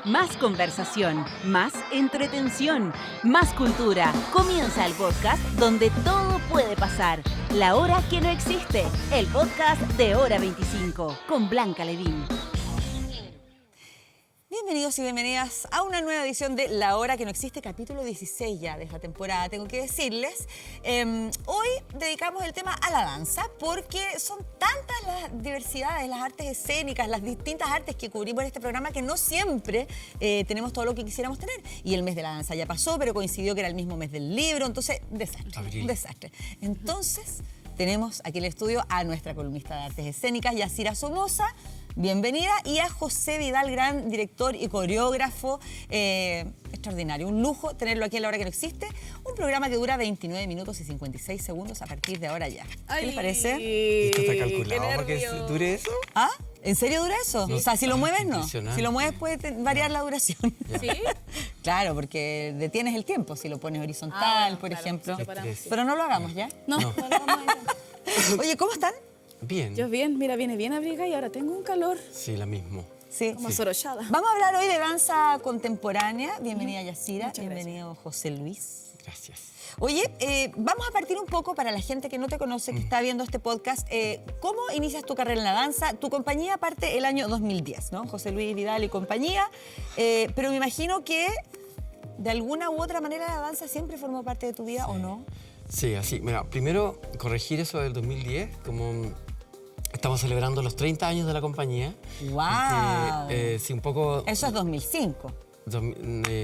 Más conversación, más entretención, más cultura. Comienza el podcast donde todo puede pasar. La hora que no existe. El podcast de Hora 25 con Blanca Ledín. Bienvenidos y bienvenidas a una nueva edición de La Hora que no existe, capítulo 16 ya de esta temporada, tengo que decirles. Hoy dedicamos el tema a la danza porque son tantas las diversidades, las artes escénicas, las distintas artes que cubrimos en este programa que no siempre tenemos todo lo que quisiéramos tener. Y el mes de la danza ya pasó, pero coincidió que era el mismo mes del libro, entonces, un desastre. Entonces, tenemos aquí en el estudio a nuestra columnista de artes escénicas, Yacira Somoza. Bienvenida, y a José Vidal, gran director y coreógrafo, extraordinario, un lujo tenerlo aquí en La Hora que no existe, un programa que dura 29 minutos y 56 segundos a partir de ahora ya. ¿Qué les parece? ¿Esto está calculado para que dure eso? ¿Ah? ¿En serio dura eso? Sí. O sea, si lo mueves no, si lo mueves Ya. puede variar la duración. ¿Sí? Claro, porque detienes el tiempo si lo pones horizontal, por claro, ejemplo. lo paramos, sí. Pero no lo hagamos ya. No, No. no lo vamos a intentar. Oye, ¿cómo están? Bien. Yo bien, mira, viene bien abrigada y ahora tengo un calor Sí, la mismo. Sí. como sorochada. Vamos a hablar hoy de danza contemporánea. Bienvenida, Yacira. Muchas gracias. Bienvenido, José Luis. Gracias. Oye, vamos a partir un poco para la gente que no te conoce, que está viendo este podcast. ¿Cómo inicias tu carrera en la danza? Tu compañía parte el año 2010, ¿no? José Luis Vidal y compañía. Pero me imagino que de alguna u otra manera la danza siempre formó parte de tu vida, ¿o no? Sí, así. Mira, primero corregir eso del 2010, como estamos celebrando los 30 años de la compañía. ¡Guau! Que, sí, un poco... Eso es 2005.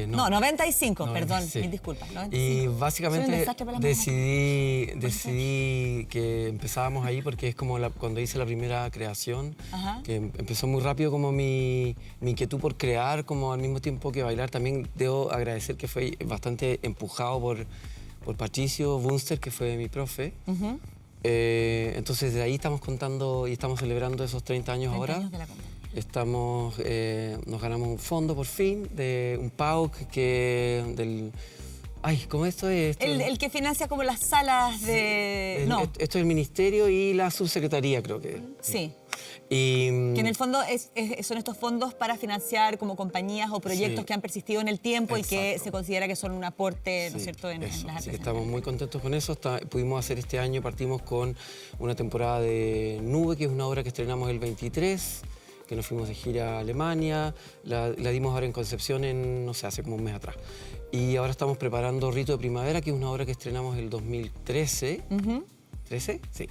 No, 95, No, perdón, sí. mis disculpas. 95. Y Soy un básicamente desastre para las decidí que empezábamos ahí porque es como cuando hice la primera creación, Ajá. que empezó muy rápido como mi inquietud por crear, como al mismo tiempo que bailar. También debo agradecer que fue bastante empujado por Patricio Bunster, que fue mi profe. Ujú. Entonces de ahí estamos contando y estamos celebrando esos 30 años 30 ahora. años de la compañía. Nos ganamos un fondo por fin de un PAOC ¿cómo esto es? El que financia como las salas de... No, Esto es el ministerio y la subsecretaría, creo que. sí. Y, Que en el fondo son estos fondos para financiar como compañías o proyectos Sí. que han persistido en el tiempo y que Exacto. se considera que son un aporte, ¿no es sí, cierto?, en eso. las Así artes. que estamos muy contentos con eso. Pudimos hacer este año, partimos con una temporada de Nube, que es una obra que estrenamos el 23, que nos fuimos de gira a Alemania, la dimos ahora en Concepción no sé, hace como un mes atrás. Y ahora estamos preparando Rito de Primavera, que es una obra que estrenamos el 2013. Ujú. ¿13? Sí.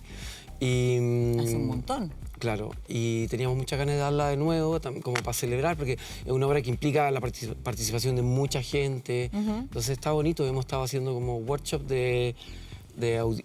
Y, Hace un montón. Claro, y teníamos muchas ganas de darla de nuevo, como para celebrar, porque es una obra que implica la participación de mucha gente. Entonces está bonito, hemos estado haciendo como workshop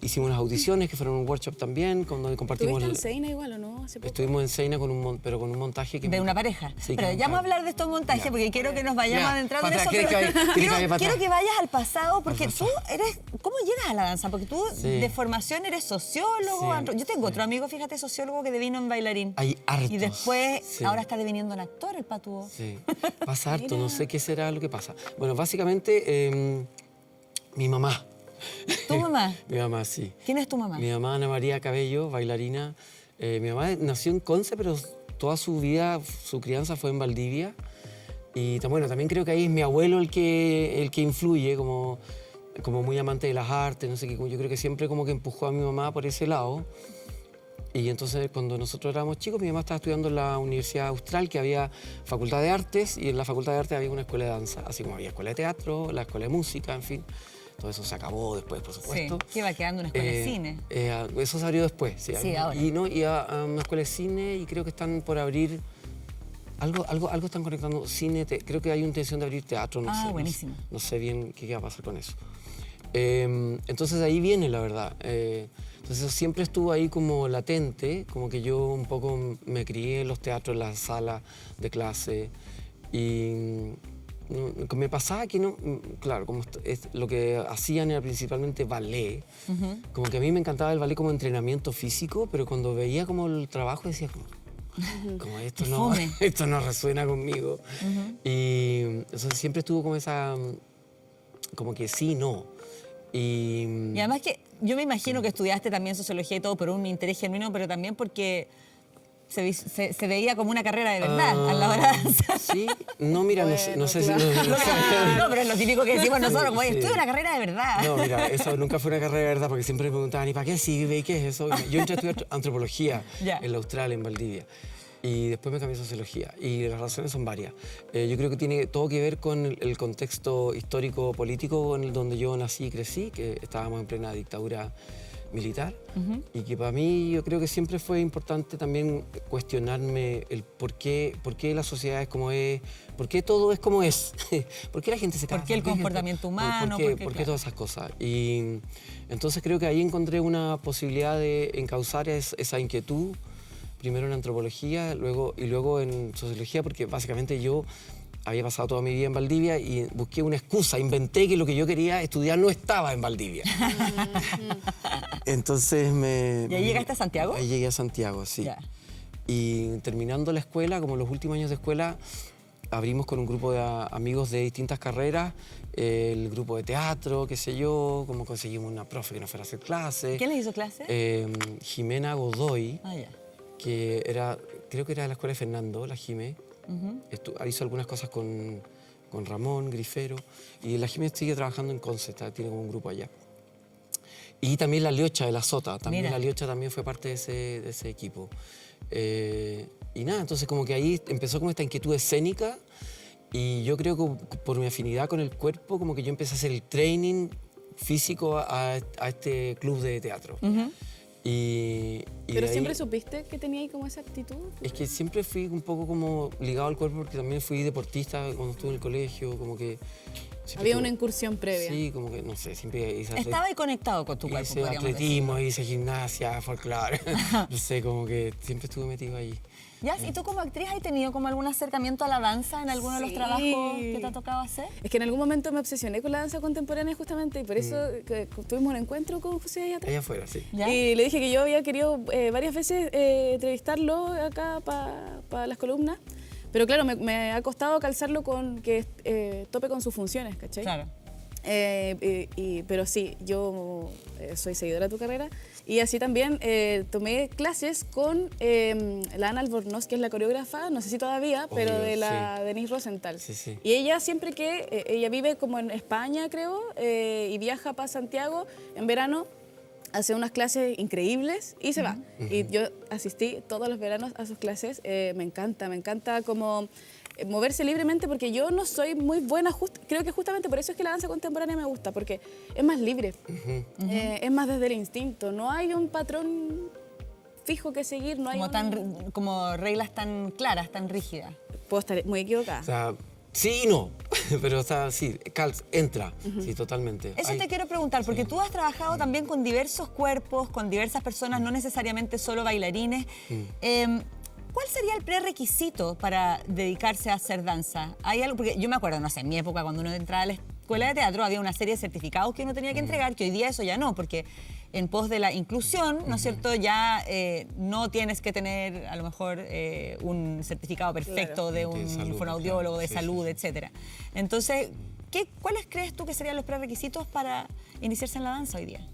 hicimos unas audiciones que fueron un workshop también, donde compartimos... ¿Estuviste en Seina igual o no? Hace poco. Estuvimos en Seina pero con un montaje que... De una pareja. Sí, pero con- ya vamos a hablar de estos montajes Ya. porque quiero que nos vayamos Ya, adentrando en para eso. atrás, Pero ¿quieres que vaya para quiero atrás? que vayas al pasado porque Al tú eres... ¿Cómo llegas a la danza? Porque tú Sí. de formación eres sociólogo. Sí, Yo tengo sí. otro amigo, fíjate, sociólogo que devino en bailarín. Hay hartos. Y después, Sí. ahora está deviniendo en actor el Patúo. Sí, pasa harto, no Mira. sé qué será lo que pasa. Bueno, básicamente, mi mamá. ¿Tu mamá? Mi mamá, sí. ¿Quién es tu mamá? Mi mamá, Ana María Cabello, bailarina. Mi mamá nació en Conce, pero toda su vida, su crianza fue en Valdivia. Y bueno, también creo que ahí es mi abuelo el que influye, como muy amante de las artes, no sé qué. Yo creo que siempre como que empujó a mi mamá por ese lado. Y entonces cuando nosotros éramos chicos, mi mamá estaba estudiando en la Universidad Austral, que había Facultad de Artes, y en la Facultad de Artes había una escuela de danza, así como había escuela de teatro, la escuela de música, en fin. Todo eso se acabó después, por Sí, supuesto. que iba quedando una escuela de cine. Eso se abrió después, sí. Sí, ahora. Y a una escuela de cine, y creo que están por abrir... Algo están conectando cine, creo que hay intención de abrir teatro, no Ah, sé. buenísimo. No sé bien qué va a pasar con eso. Entonces de ahí viene, la verdad. Entonces eso siempre estuvo ahí como latente, como que yo un poco me crié en los teatros, en las salas de clase. Y me pasaba que no, claro, como lo que hacían era principalmente ballet. Como que a mí me encantaba el ballet como entrenamiento físico, pero cuando veía como el trabajo decía como esto Qué no, fome. esto no resuena conmigo. Y entonces siempre estuvo como esa, como que sí, no. Y además que yo me imagino que estudiaste también sociología y todo por un interés genuino, pero también porque se veía como una carrera de verdad a la hora de danza. Sí, no, mira, no sé si... No, pero es lo típico que decimos nosotros, como, Sí. esto es una carrera de verdad. No, mira, eso nunca fue una carrera de verdad, porque siempre me preguntaban, ¿y para qué sirve? ¿Y qué es eso? Yo entré a estudiar antropología Ya. en la Austral, en Valdivia. Y después me cambié a sociología. Y las razones son varias. Yo creo que tiene todo que ver con el contexto histórico-político en el donde yo nací y crecí, que estábamos en plena dictadura militar. Y que para mí yo creo que siempre fue importante también cuestionarme el por qué la sociedad es como es, por qué todo es como es, por qué la gente se casa. ¿Por qué el comportamiento humano? ¿Por qué claro. todas esas cosas? Y entonces creo que ahí encontré una posibilidad de encauzar esa inquietud, primero en antropología y luego en sociología, porque básicamente yo había pasado toda mi vida en Valdivia y busqué una excusa, inventé que lo que yo quería estudiar no estaba en Valdivia. Entonces ¿Y ahí llegaste a Santiago? Ahí llegué a Santiago, sí. Ya. Y terminando la escuela, como los últimos años de escuela, abrimos con un grupo de amigos de distintas carreras, el grupo de teatro, qué sé yo, como conseguimos una profe que nos fuera a hacer clases. ¿Quién les hizo clase? Jimena Godoy, Ah, ya. que creo que era de la escuela de Fernando, la Jimé. Hizo algunas cosas con Ramón Grifero, y la Jimé sigue trabajando en Conce, tiene como un grupo allá. Y también la Liocha de la Sota, también Mira. la Liocha también fue parte de ese equipo. Y nada, entonces como que ahí empezó como esta inquietud escénica, y yo creo que por mi afinidad con el cuerpo, como que yo empecé a hacer el training físico a este club de teatro. Y ¿Pero de ahí- siempre supiste que tenía ahí como esa actitud? Es que siempre fui un poco como ligado al cuerpo, porque también fui deportista cuando estuve en el colegio, como que... siempre Había tuve- una incursión previa. Sí, como que, no sé, siempre hice Estaba ahí conectado con tu cuerpo, hice podríamos atletismo, hice gimnasia, folclore. No sé, como que siempre estuve metido ahí. decir. ¿Ya? ¿Y tú como actriz has tenido como algún acercamiento a la danza en alguno de los Sí. trabajos que te ha tocado hacer? Es que en algún momento me obsesioné con la danza contemporánea justamente y por eso que tuvimos un encuentro con José allá atrás. Allá afuera, sí. ¿Ya? Y le dije que yo había querido varias veces entrevistarlo acá para las columnas, pero claro, me ha costado calzarlo con que tope con sus funciones, ¿cachai? Claro. Pero sí, yo soy seguidora de tu carrera y así también tomé clases con la Ana Albornoz, que es la coreógrafa, no sé si todavía, pero Obvio, de la sí. Denise Rosenthal. Sí, sí. Y ella siempre ella vive como en España, creo, y viaja para Santiago en verano, hace unas clases increíbles y se va. Y yo asistí todos los veranos a sus clases, me encanta como moverse libremente, porque yo no soy muy buena, creo que justamente por eso es que la danza contemporánea me gusta, porque es más libre, es más desde el instinto, no hay un patrón fijo que seguir, no hay Como reglas tan claras, tan rígidas. Puedo estar muy equivocada. O sea, sí y no, pero o sea, sí, entra, sí, totalmente. Eso te quiero preguntar, porque tú has trabajado también con diversos cuerpos, con diversas personas, no necesariamente solo bailarines. ¿Cuál sería el prerequisito para dedicarse a hacer danza? ¿Hay algo? Porque yo me acuerdo, no sé, en mi época cuando uno entraba a la escuela de teatro había una serie de certificados que uno tenía que entregar, que hoy día eso ya no, porque en pos de la inclusión, ¿no es cierto? Ya no tienes que tener a lo mejor un certificado perfecto de un salud, fonoaudiólogo, de sí, salud, sí. etcétera. Entonces, ¿cuáles crees tú que serían los prerequisitos para iniciarse en la danza hoy día?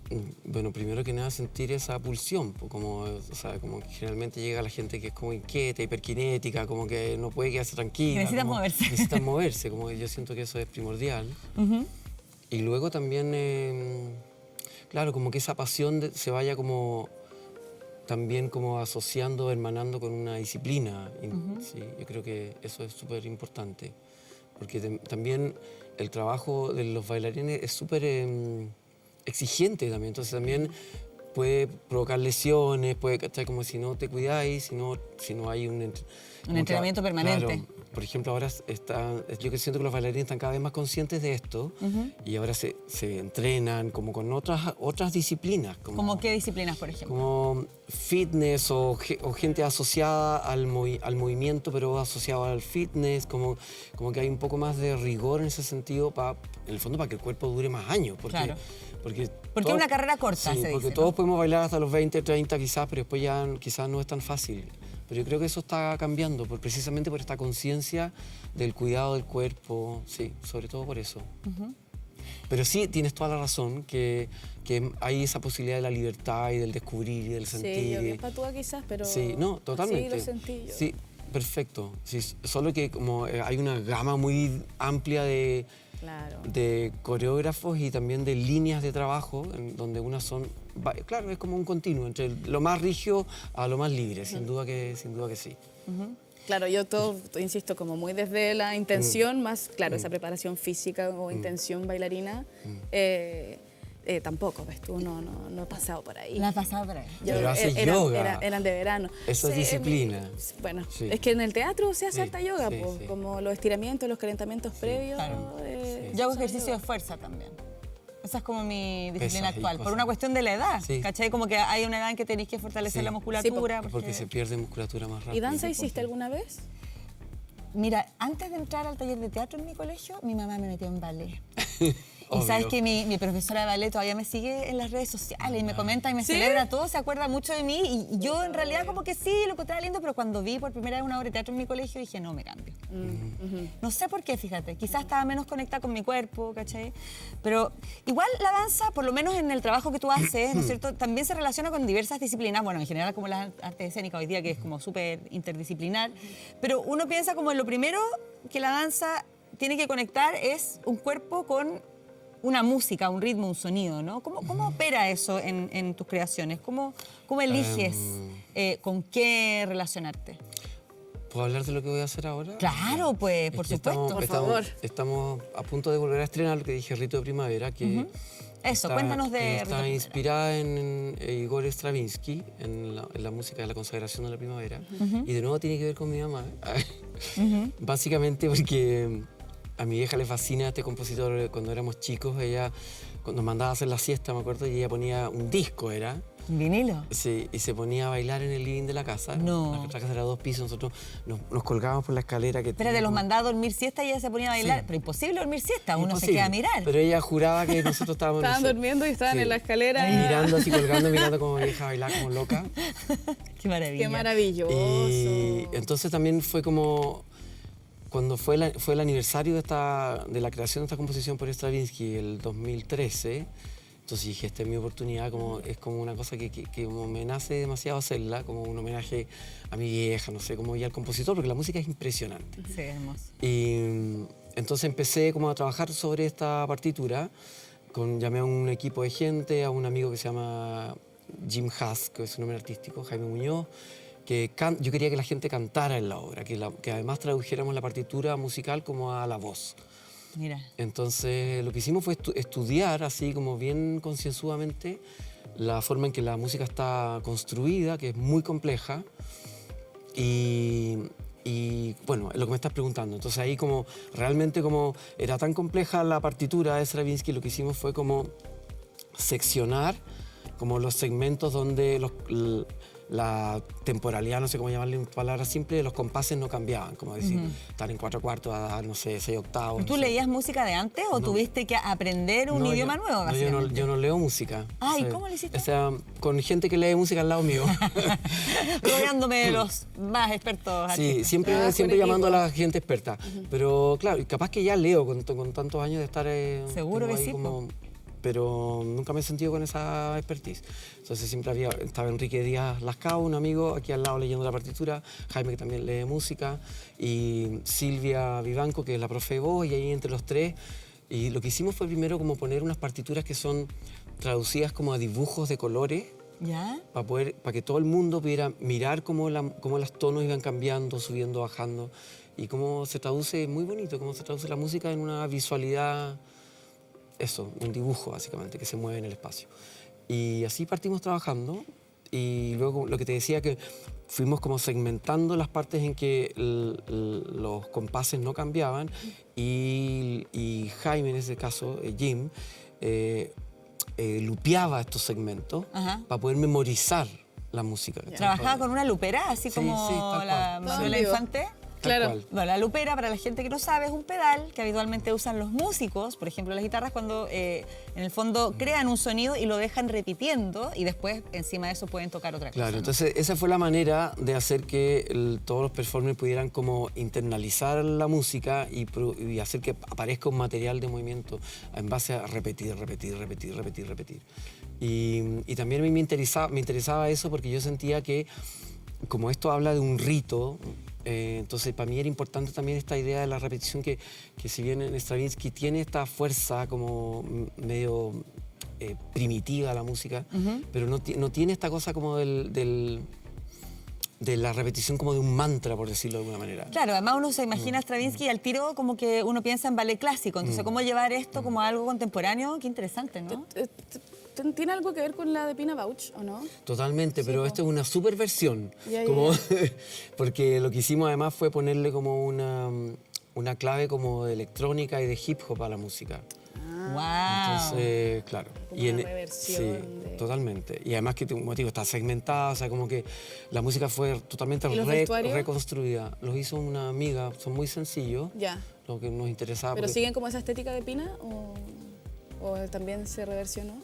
Bueno, primero que nada sentir esa pulsión, como que generalmente llega la gente que es como inquieta, hiperkinética, como que no puede quedarse tranquila. Que necesitan como moverse. Necesitan moverse, como que yo siento que eso es primordial. Y luego también, claro, como que esa pasión se vaya como también como asociando, hermanando con una disciplina. Sí, yo creo que eso es súper importante, porque también el trabajo de los bailarines es súper exigente también, entonces también puede provocar lesiones, puede, ¿cachai? Como si no te cuidáis, si no hay un entrenamiento permanente. Claro, por ejemplo, ahora yo que siento que los bailarines están cada vez más conscientes de esto y ahora se entrenan como con otras disciplinas. ¿Cómo qué disciplinas, por ejemplo? Como fitness o gente asociada al movimiento, pero asociado al fitness, como que hay un poco más de rigor en ese sentido, en el fondo para que el cuerpo dure más años. Claro. Porque es una carrera corta, sí, se porque dice, todos ¿no? podemos bailar hasta los 20, 30 quizás, pero después ya quizás no es tan fácil. Pero yo creo que eso está cambiando, precisamente por esta conciencia del cuidado del cuerpo, sí, sobre todo por eso. Pero sí, tienes toda la razón, que hay esa posibilidad de la libertad y del descubrir y del sentir. Sí, yo bien patúa quizás, pero Sí, no, totalmente. sí lo sentí yo. Sí, perfecto. Sí, solo que como hay una gama muy amplia de coreógrafos y también de líneas de trabajo, donde unas son, claro, es como un continuo, entre lo más rígido a lo más libre, sin duda que sí. Claro, yo todo, insisto, como muy desde la intención, más, claro, esa preparación física o intención bailarina, tampoco, ves tú, no he pasado por ahí. No has pasado por ahí. Pero haces yoga. Eran de verano. Eso es disciplina. Bueno, Sí. es que en el teatro se hace Sí, harta yoga, sí, pues, sí. como los estiramientos, los calentamientos previos. Claro. Sí. Yo hago ejercicio de fuerza también. Esa es como mi disciplina Pesas y actual, por cosas. una cuestión de la edad, Sí. ¿cachai? Como que hay una edad en que tenéis que fortalecer Sí. la musculatura. Porque se pierde musculatura más rápido. ¿Y danza hiciste alguna vez? Mira, antes de entrar al taller de teatro en mi colegio, mi mamá me metió en ballet. Y Obvio. sabes que mi profesora de ballet todavía me sigue en las redes sociales y me comenta y me celebra todo, se acuerda mucho de mí. Y yo en realidad como que sí, lo encontraba lindo, pero cuando vi por primera vez una obra de teatro en mi colegio dije, no, me cambio. No sé por qué, fíjate, quizás estaba menos conectada con mi cuerpo, ¿cachai? Pero igual la danza, por lo menos en el trabajo que tú haces, ¿no es cierto?, también se relaciona con diversas disciplinas, bueno, en general como las artes escénicas hoy día, que es como súper interdisciplinar, pero uno piensa como en lo primero que la danza tiene que conectar es un cuerpo con una música, un ritmo, un sonido, ¿no? ¿Cómo opera eso en tus creaciones? ¿Cómo eliges con qué relacionarte? ¿Puedo hablar de lo que voy a hacer ahora? Claro, pues, por Es que supuesto. Por favor. Estamos a punto de volver a estrenar lo que dije, Rito de Primavera, que Eso, cuéntanos de Rito de está Primavera. inspirada en Igor Stravinsky, en la música de la consagración de la primavera. Y de nuevo tiene que ver con mi mamá. Básicamente porque a mi vieja le fascina este compositor. Cuando éramos chicos, ella nos mandaba a hacer la siesta, me acuerdo, y ella ponía un disco, ¿era? ¿Un vinilo? Sí, y se ponía a bailar en el living de la casa. No. Nuestra casa era 2 pisos, nosotros nos colgábamos por la escalera que Espérate, los mandaba a dormir siesta y ella se ponía a bailar. Sí. Pero imposible dormir siesta, uno se Imposible. queda a mirar. Pero ella juraba que nosotros estábamos... no Estaban sé, durmiendo y estaban sí, en la escalera. mirando así, colgando, mirando como vieja a bailar como loca. Qué maravilla. Qué maravilloso. Y entonces también fue como... Cuando fue el aniversario de la creación de esta composición por Stravinsky, el 2013, entonces dije, esta es mi oportunidad, es como una cosa que como me nace demasiado hacerla, como un homenaje a mi vieja, no sé, como y al compositor, porque la música es impresionante. Sí, hermoso. Y entonces empecé como a trabajar sobre esta partitura, llamé a un equipo de gente, a un amigo que se llama Jim Haas, que es su nombre artístico, Jaime Muñoz, que yo quería que la gente cantara en la obra, que además tradujéramos la partitura musical como a la voz. Mira. Entonces lo que hicimos fue estudiar así como bien concienzudamente la forma en que la música está construida, que es muy compleja, y bueno, es lo que me estás preguntando. Entonces ahí como realmente como era tan compleja la partitura de Stravinsky, lo que hicimos fue como seccionar como los segmentos donde la temporalidad, no sé cómo llamarle en palabras simples, los compases no cambiaban, como decir, estar en 4/4 a dar, no sé, 6/8. ¿Tú no sé. leías música de antes o tuviste que aprender un No, idioma yo- nuevo, no, yo básicamente? no leo música. Ah, ¿y Sí. cómo lo hiciste? O sea, con gente que lee música al lado mío. Rodeándome de los más expertos Sí, artistas. siempre con llamando a equipo. la gente experta. Pero claro, capaz que ya leo con tantos años de estar... Seguro tengo que ahí sí, po. pero nunca me he sentido con esa expertise. Entonces siempre estaba Enrique Díaz Lascao, un amigo, aquí al lado leyendo la partitura, Jaime que también lee música, y Silvia Vivanco, que es la profe de voz, y ahí entre los tres. Y lo que hicimos fue primero como poner unas partituras que son traducidas como a dibujos de colores, ¿Ya? para que todo el mundo pudiera mirar cómo los tonos iban cambiando, subiendo, bajando, y cómo se traduce, muy bonito, cómo se traduce la música en una visualidad, eso, un dibujo básicamente, que se mueve en el espacio. Y así partimos trabajando, y luego lo que te decía, que fuimos como segmentando las partes en que los compases no cambiaban, y Jaime, en ese caso, Jim, lupeaba estos segmentos Ajá. para poder memorizar la música. ¿cachai? ¿Trabajaba con una lupera, así Sí, como sí, tal la cual. Manuela Sí. Infante? Claro. cual. Bueno, la lupera, para la gente que no sabe, es un pedal que habitualmente usan los músicos, por ejemplo, las guitarras, cuando en el fondo crean un sonido y lo dejan repitiendo y después encima de eso pueden tocar otra cosa. Claro, ¿no? entonces esa fue la manera de hacer que todos los performers pudieran como internalizar la música y hacer que aparezca un material de movimiento en base a repetir. Y también a mí me interesaba eso porque yo sentía que como esto habla de un rito, entonces para mí era importante también esta idea de la repetición que si bien en Stravinsky tiene esta fuerza como medio primitiva la música, pero no tiene esta cosa como de la repetición como de un mantra, por decirlo de alguna manera. Claro, además uno se imagina a Stravinsky y al tiro como que uno piensa en ballet clásico, entonces cómo llevar esto como a algo contemporáneo, qué interesante, ¿no? ¿Tiene algo que ver con la de Pina Bausch o no? Totalmente, pero esto es una super versión. Ya, Como, porque lo que hicimos además fue ponerle como una clave como de electrónica y de hip hop a la música. ¡Wow! Entonces, claro. Como una reversión de- Totalmente. Y además que, como te digo, está segmentada, o sea, como que la música fue totalmente ¿Y los vestuarios? reconstruida. Los hizo una amiga, son muy sencillos, Ya. lo que nos interesaba. ¿Pero porque- siguen como esa estética de Pina o también se reversionó?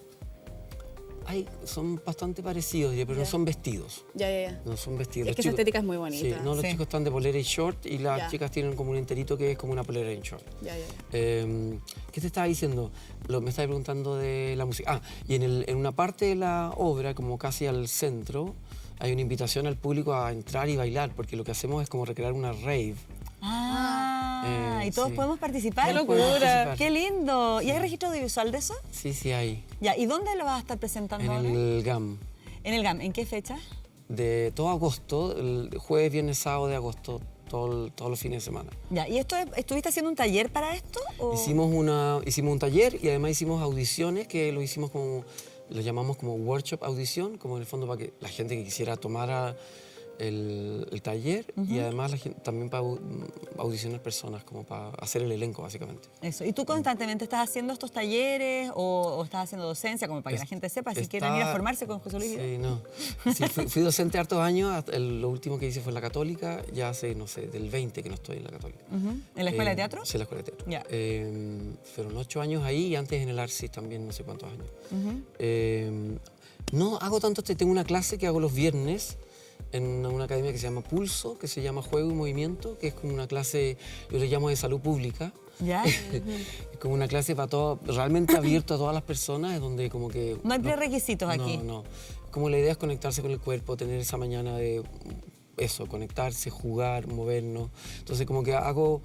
son bastante parecidos, pero no Ya. son vestidos. Ya. No son vestidos. Es Los que esa estética es muy bonita. Sí, no, los Sí. chicos están de polera y short y las Ya. chicas tienen como un enterito que es como una polera y short. Ya. ¿Qué te estaba diciendo? Me estaba preguntando de la música. Y en una parte de la obra, como casi al centro, hay una invitación al público a entrar y bailar, porque lo que hacemos es como recrear una rave. Y todos sí. podemos participar. ¡Qué locura! ¡Qué lindo! ¿Y hay registro audiovisual de eso? Sí, hay. Ya, ¿y dónde lo vas a estar presentando En ahora? el GAM. En el GAM. ¿En qué fecha? De todo agosto, el jueves, viernes, sábado de agosto, todos los fines de semana. Ya, ¿y estuviste haciendo un taller para esto? o- Hicimos un taller y además hicimos audiciones que lo hicimos como, lo llamamos como workshop audición, como en el fondo para que la gente que quisiera tomar el taller y además también para audicionar personas, como para hacer el elenco básicamente. Eso. ¿Y tú constantemente estás haciendo estos talleres o estás haciendo docencia, como para que la gente sepa si quieren ir a formarse con José Luis? Sí, no. Sí, fui docente hartos años, lo último que hice fue en la Católica, ya hace, no sé, del 20 que no estoy en la Católica. ¿En la escuela de teatro? Sí, en la escuela de teatro. Ya. Fueron 8 años ahí y antes en el Arcis también, no sé cuántos años. No hago tanto, tengo una clase que hago los viernes en una academia que se llama Pulso, que se llama Juego y Movimiento, que es como una clase, yo le llamo de salud pública. ¿Ya? Es como una clase para todo, realmente abierto a todas las personas, es donde como que... No hay prerequisitos aquí. No. Como la idea es conectarse con el cuerpo, tener esa mañana de eso, conectarse, jugar, movernos. Entonces como que hago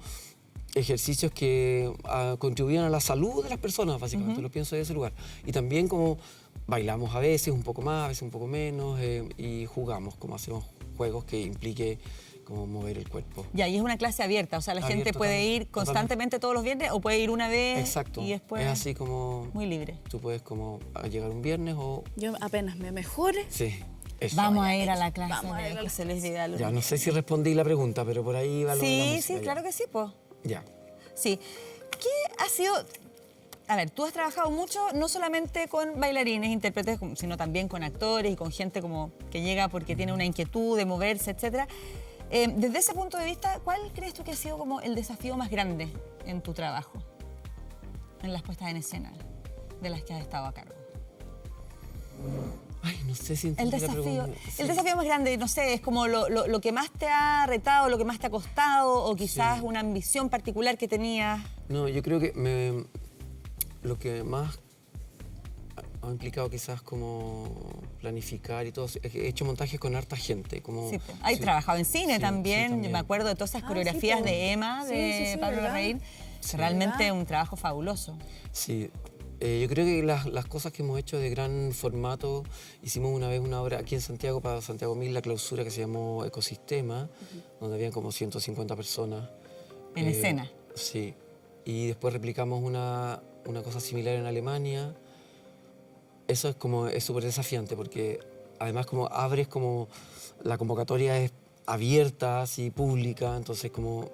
ejercicios que contribuyen a la salud de las personas, básicamente, lo pienso de ese lugar. Y también como bailamos a veces un poco más, a veces un poco menos, y jugamos, como hacemos juegos que implique como mover el cuerpo. Ya, y es una clase abierta, o sea, la gente Abierto, puede totalmente, ir constantemente todos los viernes o puede ir una vez Exacto. y después... Es así como... Muy libre. Tú puedes como llegar un viernes o... Yo apenas me mejore. Sí, eso. Vamos a ir a la clase Vamos a ir a de la José Luis Vidal. Ya, no sé si respondí la pregunta, pero por ahí va lo de la Sí, música, sí, claro ya. que sí, pues. Ya. Sí. ¿Qué ha sido...? A ver, tú has trabajado mucho, no solamente con bailarines, intérpretes, sino también con actores y con gente como que llega porque tiene una inquietud de moverse, etcétera. Desde ese punto de vista, ¿cuál crees tú que ha sido como el desafío más grande en tu trabajo? En las puestas en escena de las que has estado a cargo. Ay, no sé si El entendí la desafío, pregunta. Sí. el desafío más grande, no sé, es como lo que más te ha retado, lo que más te ha costado, o quizás Sí. una ambición particular que tenías. No, yo creo que lo que más ha implicado quizás como planificar y todo, es que he hecho montajes con harta gente. Como, Sí, po. Has sí. trabajado en cine Sí, también. sí, también. Yo me acuerdo de todas esas Ah, coreografías sí, po. de Emma, Sí, de sí, Pablo ¿verdad? Larraín. Sí. Realmente ¿Verdad? un trabajo fabuloso. Sí, yo creo que las cosas que hemos hecho de gran formato, hicimos una vez una obra aquí en Santiago, para Santiago 1000, la clausura que se llamó Ecosistema, donde habían como 150 personas. En escena. Sí, y después replicamos una cosa similar en Alemania. Eso es súper desafiante porque además como abres como la convocatoria es abierta, así pública, entonces como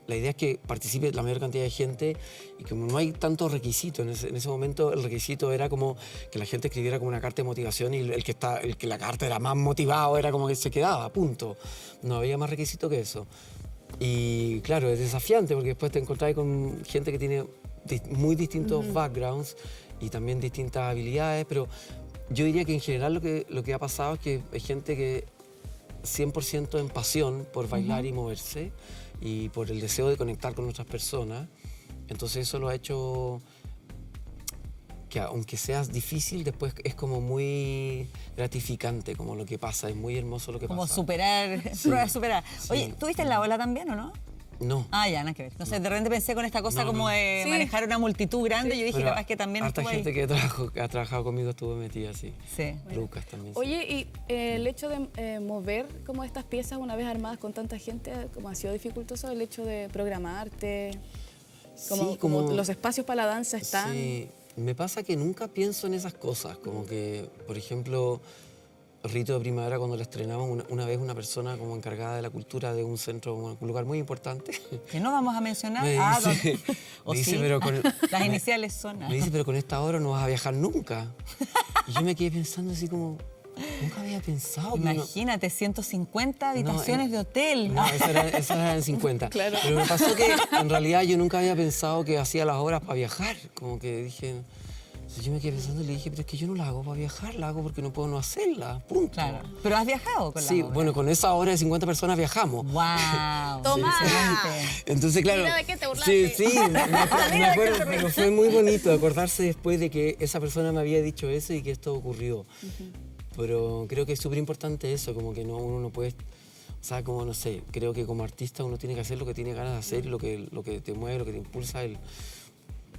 la idea es que participe la mayor cantidad de gente y como no hay tantos requisitos, en ese momento el requisito era como que la gente escribiera como una carta de motivación y el que la carta era más motivado era como que se quedaba, punto. No había más requisito que eso. Y claro, es desafiante porque después te encontrás con gente que tiene muy distintos backgrounds y también distintas habilidades, pero yo diría que en general lo que ha pasado es que hay gente que 100% en pasión por bailar y moverse y por el deseo de conectar con otras personas. Entonces eso lo ha hecho que aunque sea difícil, después es como muy gratificante como lo que pasa, es muy hermoso lo que Como pasa. superar, Sí. prueba de superar. Sí. Oye, ¿tuviste en la ola también o no? No. Ah, ya, nada que ver. No sé, de repente pensé con esta cosa No, como no. de Sí. manejar una multitud grande. Yo dije, Pero capaz que también harta estuvo gente ahí. que ha trabajado conmigo estuvo metida así. Sí. Lucas también. sí. Oye, y el hecho de mover como estas piezas una vez armadas con tanta gente, ¿cómo ha sido dificultoso el hecho de programarte? Como, Sí, como los espacios para la danza están. Sí, me pasa que nunca pienso en esas cosas, como que, por ejemplo, Rito de Primavera, cuando la estrenamos, una vez una persona como encargada de la cultura de un centro, un lugar muy importante, Que no vamos a mencionar. me dice, ¿o me dice, sí? pero con, Las iniciales son. me dice, pero con esta hora no vas a viajar nunca. Y yo me quedé pensando así como, nunca había pensado. que uno- Imagínate, 150 habitaciones de hotel. No, esas eran 50. Claro. Pero me pasó que en realidad yo nunca había pensado que hacía las obras para viajar. Como que dije, entonces yo me quedé pensando y le dije, pero es que yo no la hago para viajar, la hago porque no puedo no hacerla, punto. Claro. Pero has viajado con la Sí, obra. bueno, con esa obra de 50 personas viajamos. ¡Wow! Toma. Excelente. Entonces, claro. Mira de qué te burlaste. Sí, sí, me acuerdo, pero fue muy bonito acordarse después de que esa persona me había dicho eso y que esto ocurrió. Pero creo que es súper importante eso, como que no, uno no puede. O sea, como no sé, creo que como artista uno tiene que hacer lo que tiene ganas de hacer y lo que te mueve, lo que te impulsa.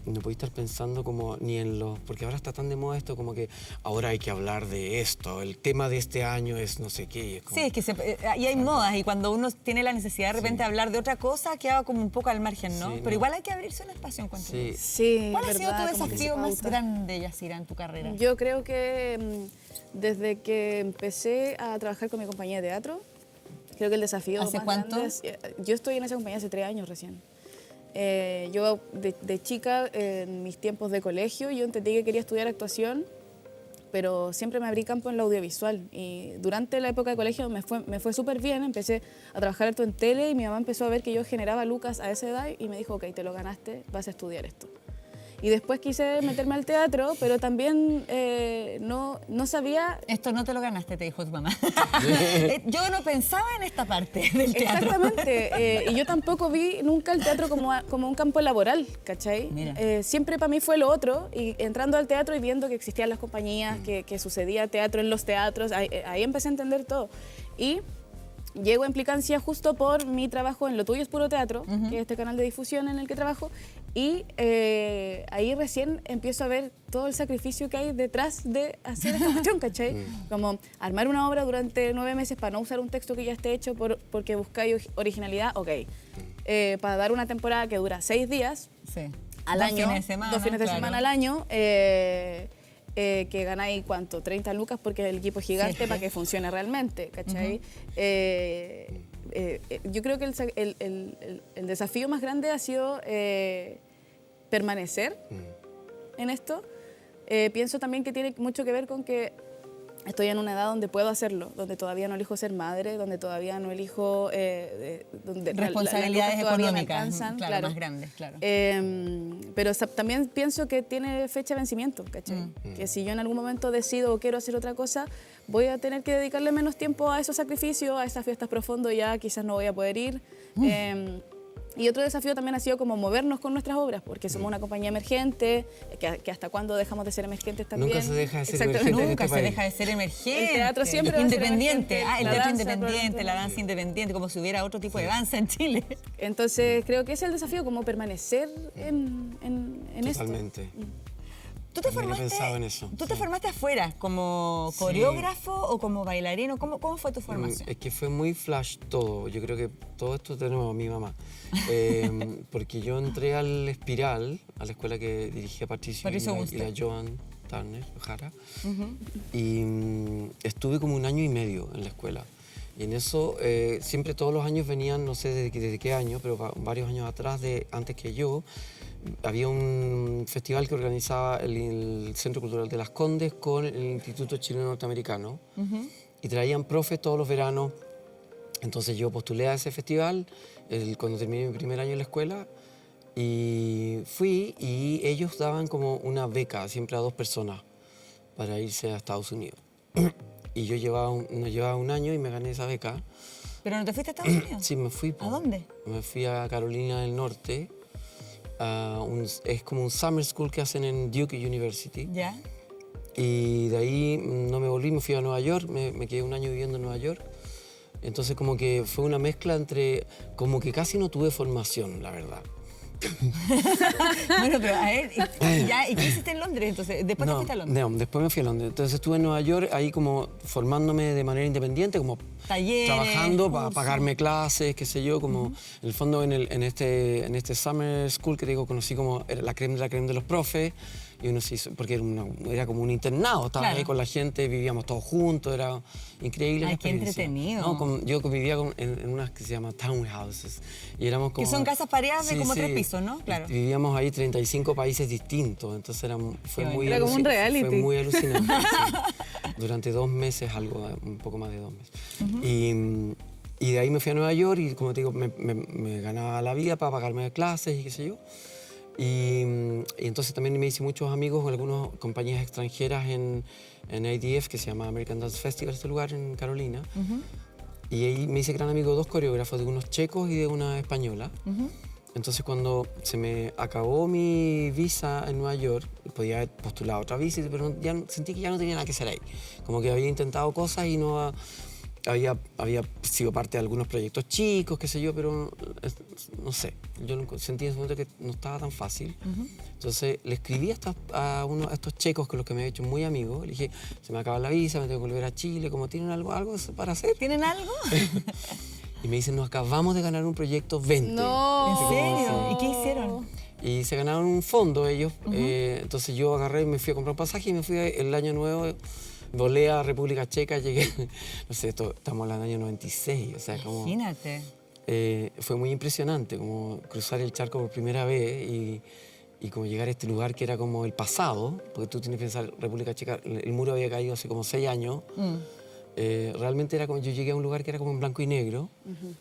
No podéis estar pensando como ni en los... Porque ahora está tan de moda esto como que ahora hay que hablar de esto, el tema de este año es no sé qué. Y es como, Sí, es que y hay modas y cuando uno tiene la necesidad de repente de hablar de otra cosa, queda como un poco al margen, ¿no? Sí, Pero no. igual hay que abrirse un espacio en cuanto a Sí. eso. Sí, ¿Cuál ha sido verdad, tu como que se desafío más pauta. grande, Yacira, en tu carrera? Yo creo que desde que empecé a trabajar con mi compañía de teatro, creo que el desafío ¿Hace más cuánto? grande yo estoy en esa compañía hace 3 años recién. Yo de chica, en mis tiempos de colegio, yo entendí que quería estudiar actuación, pero siempre me abrí campo en lo audiovisual. Y durante la época de colegio me fue súper bien, empecé a trabajar harto en tele y mi mamá empezó a ver que yo generaba lucas a esa edad y me dijo, ok, te lo ganaste, vas a estudiar esto. Y después quise meterme al teatro, pero también no sabía... Esto no te lo ganaste, te dijo tu mamá. Yo no pensaba en esta parte del teatro. Exactamente. Y yo tampoco vi nunca el teatro como un campo laboral, ¿cachai? Mira. Siempre para mí fue lo otro. Y entrando al teatro y viendo que existían las compañías, que sucedía teatro en los teatros, ahí empecé a entender todo. Y llego a Implicancia justo por mi trabajo en Lo Tuyo es Puro Teatro, que es este canal de difusión en el que trabajo. Y ahí recién empiezo a ver todo el sacrificio que hay detrás de hacer esta cuestión, ¿cachai? Como armar una obra durante 9 meses para no usar un texto que ya esté hecho porque buscáis originalidad, ok. Para dar una temporada que dura 6 días Sí. al Dos año, fines de semana, 2 fines de claro. semana al año, que ganáis, ¿cuánto? 30 lucas porque el equipo es gigante Sí. para que funcione realmente, ¿cachai? Yo creo que el desafío más grande ha sido permanecer en esto. Pienso también que tiene mucho que ver con que estoy en una edad donde puedo hacerlo, donde todavía no elijo ser madre, donde todavía no elijo... donde Responsabilidades las lucas todavía me económicas, alcanzan, claro, más grandes, claro. Pero también pienso que tiene fecha de vencimiento, ¿cachai? Que si yo en algún momento decido o quiero hacer otra cosa, voy a tener que dedicarle menos tiempo a esos sacrificios, a esas fiestas profundas, ya quizás no voy a poder ir. Y otro desafío también ha sido como movernos con nuestras obras, porque somos una compañía emergente, que hasta cuándo dejamos de ser emergentes también. Nunca se deja de ser Exactamente. emergente en Nunca este se país. deja de ser emergente. El teatro siempre va a ser independiente. emergente, El la teatro danza independiente, probablemente. la danza independiente, como si hubiera otro tipo de danza en Chile. Entonces creo que ese es el desafío, como permanecer en esto. Totalmente. ¿Tú te También he formaste, pensado en eso, ¿tú te sí. formaste afuera como Sí. coreógrafo o como bailarino? ¿Cómo fue tu formación? Es que fue muy flash todo. Yo creo que todo esto tenemos a mi mamá. Porque yo entré al Espiral, a la escuela que dirigía Patricio Patricio y la Buster. Joan Turner, Jara. Y estuve como 1 año y medio en la escuela. Y en eso siempre todos los años venían, no sé desde qué año, pero varios años atrás, antes que yo, había un festival que organizaba el Centro Cultural de Las Condes con el Instituto Chileno Norteamericano y traían profes todos los veranos Entonces yo postulé a ese festival cuando terminé mi primer año en la escuela y fui y ellos daban como una beca siempre a 2 personas para irse a Estados Unidos. Y yo llevaba un año y me gané esa beca. ¿Pero no te fuiste a Estados Unidos? Sí, me fui. ¿A dónde? Me fui a Carolina del Norte. Es como un summer school que hacen en Duke University. ¿Ya? Y de ahí no me volví, me fui a Nueva York, me quedé un año viviendo en Nueva York. Entonces como que fue una mezcla entre, como que casi no tuve formación, la verdad. Bueno, pero a ver, ¿y qué hiciste en Londres? Entonces, después te fuiste a Londres. No, después me fui a Londres. Entonces estuve en Nueva York ahí como formándome de manera independiente, como Talleres, trabajando para cursos. pagarme clases, qué sé yo, como en el fondo en este summer school que te digo, conocí como era la creme de los profes y uno se hizo, porque era como un internado, estaba Claro. ahí con la gente, vivíamos todos juntos, era increíble. Ay, la qué experiencia. entretenido. No, yo vivía en unas que se llaman townhouses y éramos como... Que son casas pareadas de Sí, como sí. 3 pisos, ¿no? Claro. Y vivíamos ahí 35 países distintos, entonces fue Qué muy Era como un reality. Fue muy alucinante. Sí. Durante 2 meses, un poco más de 2 meses. Y de ahí me fui a Nueva York y, como te digo, me ganaba la vida para pagarme clases y qué sé yo. Y entonces también me hice muchos amigos con algunas compañías extranjeras en ADF, que se llama American Dance Festival, este lugar en Carolina. Y ahí me hice gran amigo de 2 coreógrafos, de unos checos y de una española. Entonces cuando se me acabó mi visa en Nueva York, podía haber postulado otra visa, pero sentí que ya no tenía nada que hacer ahí. Como que había intentado cosas y no había sido parte de algunos proyectos chicos, qué sé yo, pero no sé. Yo sentí en ese momento que no estaba tan fácil. Entonces le escribí a estos checos con los que me he hecho muy amigos. Le dije, se me acaba la visa, me tengo que volver a Chile, como tienen algo para hacer. ¿Tienen algo? Y me dicen, nos acabamos de ganar un proyecto 20. No. ¿En serio? ¿Y qué hicieron? Y se ganaron un fondo ellos. Entonces yo agarré y me fui a comprar un pasaje y me fui el año nuevo. Volé a República Checa, llegué, no sé, estamos en el año 96, o sea, como... Imagínate. Fue muy impresionante, como cruzar el charco por primera vez y como llegar a este lugar que era como el pasado, porque tú tienes que pensar, República Checa, el muro había caído hace como 6 años. Realmente era como, yo llegué a un lugar que era como en blanco y negro,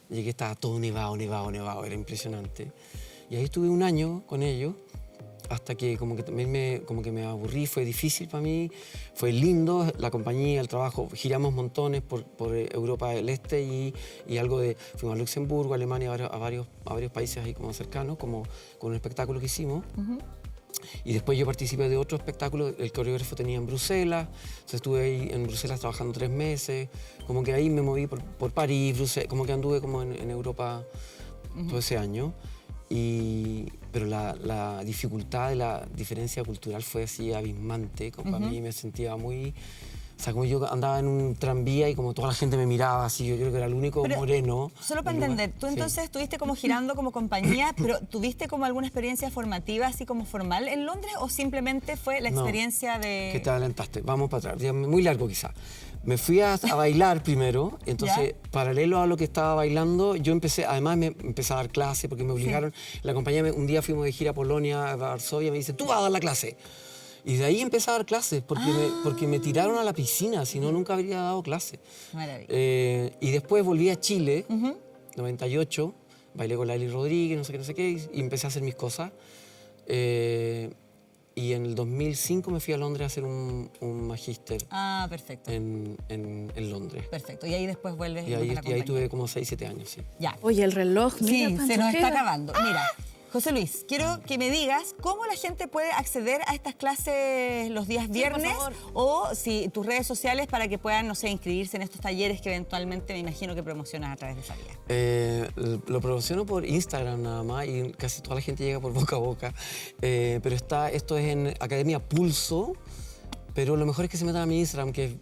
llegué, estaba todo nevado, era impresionante. Y ahí estuve un año con ellos, hasta que como que también me aburrí, fue difícil para mí, fue lindo, la compañía, el trabajo, giramos montones por Europa del Este y algo fuimos a Luxemburgo, Alemania, a varios países ahí como cercanos, como con un espectáculo que hicimos. Y después yo participé de otro espectáculo, el coreógrafo tenía en Bruselas, entonces estuve ahí en Bruselas trabajando 3 meses, como que ahí me moví por París, Bruselas, como que anduve como en Europa todo ese año. Pero la dificultad de la diferencia cultural fue así abismante. Como para mí me sentía muy... O sea, como yo andaba en un tranvía y como toda la gente me miraba así, yo creo que era el único Pero, moreno. Solo para del lugar. entender, tú Sí. entonces estuviste como girando como compañía, pero ¿tuviste como alguna experiencia formativa, así como formal en Londres o simplemente fue la No, experiencia de...? que te adelantaste, vamos para atrás, ya muy largo quizá. Me fui a bailar primero, entonces paralelo a lo que estaba bailando, yo empecé a dar clase porque me obligaron, la compañía, un día fuimos de gira a Polonia, a Varsovia, me dice, tú vas a dar la clase. Y de ahí empecé a dar clases porque me tiraron a la piscina, si no nunca habría dado clase. Maravilla. Y después volví a Chile, 98, bailé con Laili Rodríguez, no sé qué, y empecé a hacer mis cosas. Y en el 2005 me fui a Londres a hacer un magíster Ah, perfecto. en Londres. Perfecto. Y ahí después vuelves Y ahí, a la compañía. tuve como 6, 7 años, sí. Ya. Oye, el reloj, mira Sí, cuánto se nos está queda. acabando. Mira, José Luis, quiero que me digas cómo la gente puede acceder a estas clases los días viernes favor. o si tus redes sociales para que puedan, no sé, inscribirse en estos talleres que eventualmente me imagino que promocionas a través de esa vía. Lo promociono por Instagram nada más y casi toda la gente llega por boca a boca. Pero esto es en Academia Pulso, pero lo mejor es que se metan a mi Instagram, que es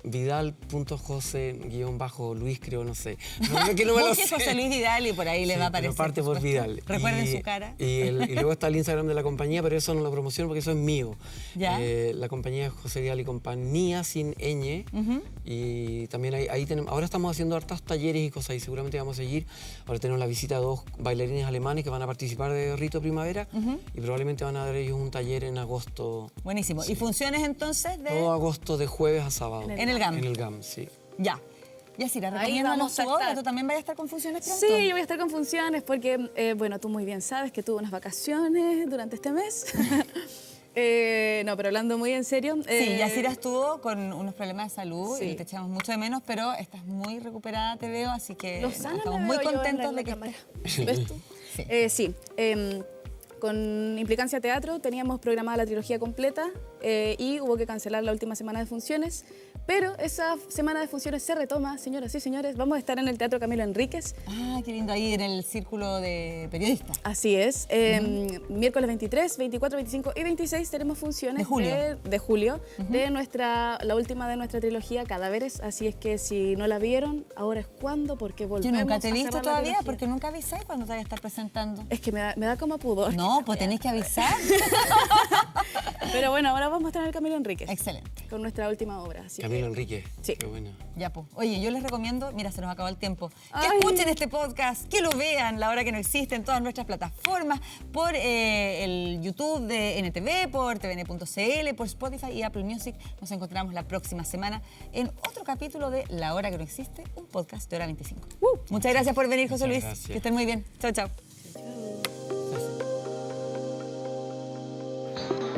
vidal.jose_Luis, creo, no sé. No, que no me lo Busque sé. José Luis Vidal y por ahí le va a aparecer. Pero parte por supuesto. Vidal. Recuerden su cara. Y luego está el Instagram de la compañía, pero eso no lo promociono porque eso es mío. ¿Ya? La compañía es José Vidal y Compañía, sin ñ. Y también ahí tenemos, ahora estamos haciendo hartos talleres y cosas y seguramente vamos a seguir. Ahora tenemos la visita de 2 bailarines alemanes que van a participar de Rito Primavera y probablemente van a dar ellos un taller en agosto. Buenísimo. ¿Y funciones entonces de...? Todo agosto de jueves a sábado. En el GAM. En el GAM, sí. Ya. Yacira, Ahí recomiéndanos vamos a tu obra. estar. ¿Tú también vas a estar con funciones pronto? Sí, yo voy a estar con funciones porque, bueno, tú muy bien sabes que tuve unas vacaciones durante este mes. No, pero hablando muy en serio. Sí, Yacira estuvo con unos problemas de salud Sí. y te echamos mucho de menos, pero estás muy recuperada, te veo, así que Lozana estamos me muy veo yo contentos en de la que cámara. estés. ¿Ves tú? Sí. Sí. Con Implicancia Teatro teníamos programada la trilogía completa y hubo que cancelar la última semana de funciones. Pero esa semana de funciones se retoma, señoras y señores. Vamos a estar en el Teatro Camilo Enríquez. Ah, qué lindo, ahí en el círculo de periodistas. Así es. Miércoles 23, 24, 25 y 26 tenemos funciones De julio. de julio de la última de nuestra trilogía, Cadáveres. Así es que si no la vieron, ahora es cuando, porque Yo volvemos nunca te he a visto cerrar la todavía trilogía. porque nunca avisáis cuando te vayas a estar presentando. Es que me da como pudor. No, pues tenéis que avisar. Pero bueno, ahora vamos a estar en el Camilo Enríquez. Excelente. Con nuestra última obra. Así Camilo que- Enrique. Sí. Qué bueno. Ya, pues. Oye, yo les recomiendo, mira, se nos acabó el tiempo, que Ay. escuchen este podcast, que lo vean, La Hora que no existe, en todas nuestras plataformas, por el YouTube de NTV, por tvn.cl, por Spotify y Apple Music. Nos encontramos la próxima semana en otro capítulo de La Hora que no existe, un podcast de Hora 25. Muchas gracias por venir, José Muchas Luis. gracias. Que estén muy bien. Chao, chao.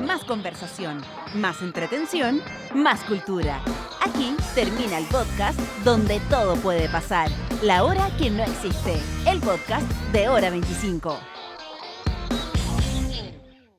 Más conversación, más entretención, más cultura. Aquí termina el podcast donde todo puede pasar. La hora que no existe. El podcast de Hora 25.